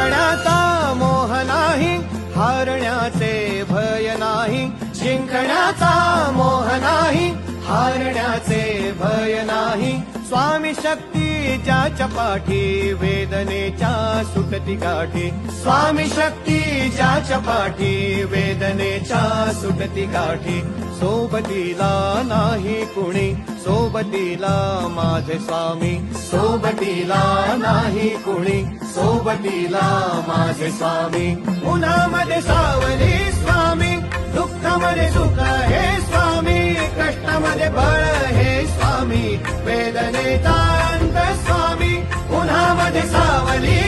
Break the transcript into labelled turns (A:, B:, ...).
A: जिंकण्याचा मोह नाही, हारण्याचे भय नाही. जिंकण्याचा मोह नाही, हारण्याचे भय नाही. स्वामी शक्ती ज्याच्या पाठी, वेदनेच्या सुटती गाठी. स्वामी शक्ती ज्याच्या पाठी, वेदनेच्या सुटती गाठी. सोबतीला नाही कुणी, सोबतीला माझे स्वामी. सोबतीला नाही कुणी, सोबतीला माझे स्वामी. उन्हामध्ये सावली स्वामी, दुःखामध्ये सुख हे स्वामी. कष्टामध्ये बळ हे स्वामी, वेदनेचा अंत स्वामी. उन्हामध्ये सावली